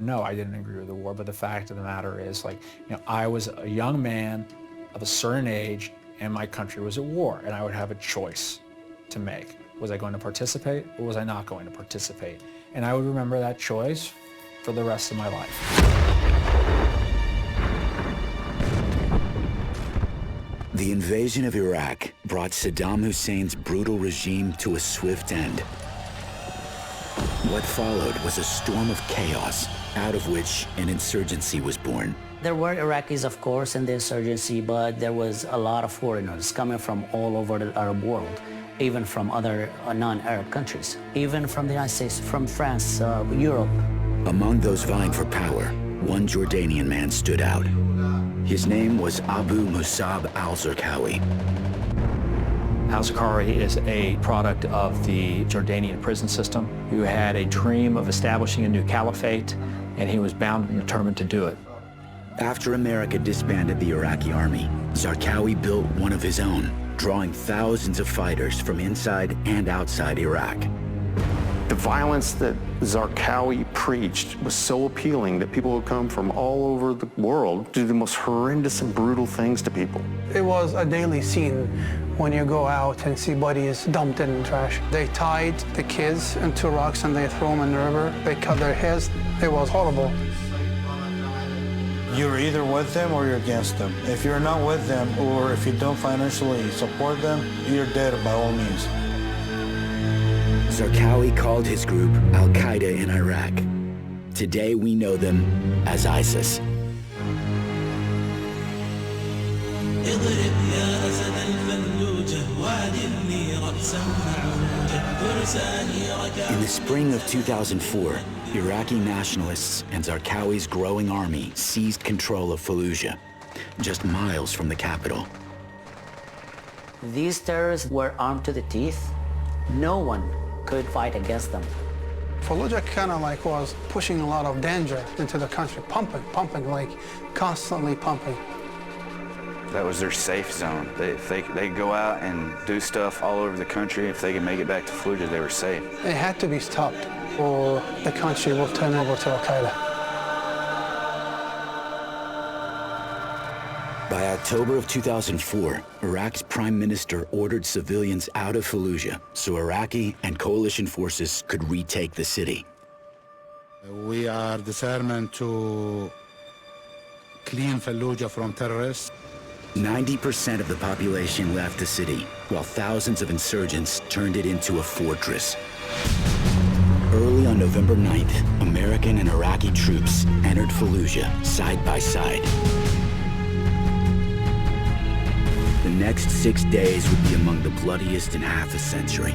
No, I didn't agree with the war, but the fact of the matter is, I was a young man of a certain age, and my country was at war, and I would have a choice to make. Was I going to participate, or was I not going to participate? And I would remember that choice for the rest of my life. The invasion of Iraq brought Saddam Hussein's brutal regime to a swift end. What followed was a storm of chaos, out of which an insurgency was born. There were Iraqis, of course, in the insurgency, but there was a lot of foreigners coming from all over the Arab world, even from other non-Arab countries, even from the United States, from France, Europe. Among those vying for power, one Jordanian man stood out. His name was Abu Musab al-Zarqawi. Al-Zarqawi is a product of the Jordanian prison system, who had a dream of establishing a new caliphate, and he was bound and determined to do it. After America disbanded the Iraqi army, Zarqawi built one of his own, drawing thousands of fighters from inside and outside Iraq. The violence that Zarqawi preached was so appealing that people would come from all over the world to do the most horrendous and brutal things to people. It was a daily scene when you go out and see bodies dumped in trash. They tied the kids into rocks and they threw them in the river. They cut their heads. It was horrible. You're either with them or you're against them. If you're not with them, or if you don't financially support them, you're dead by all means. Zarqawi called his group Al-Qaeda in Iraq. Today we know them as ISIS. In the spring of 2004, Iraqi nationalists and Zarqawi's growing army seized control of Fallujah, just miles from the capital. These terrorists were armed to the teeth. No one could fight against them. Fallujah kind of was pushing a lot of danger into the country, pumping, constantly pumping. That was their safe zone. They go out and do stuff all over the country. If they could make it back to Fallujah, they were safe. It had to be stopped, or the country will turn over to Al-Qaeda. By October of 2004, Iraq's prime minister ordered civilians out of Fallujah so Iraqi and coalition forces could retake the city. We are determined to clean Fallujah from terrorists. 90% of the population left the city, while thousands of insurgents turned it into a fortress. Early on November 9th, American and Iraqi troops entered Fallujah side by side. The next 6 days would be among the bloodiest in half a century.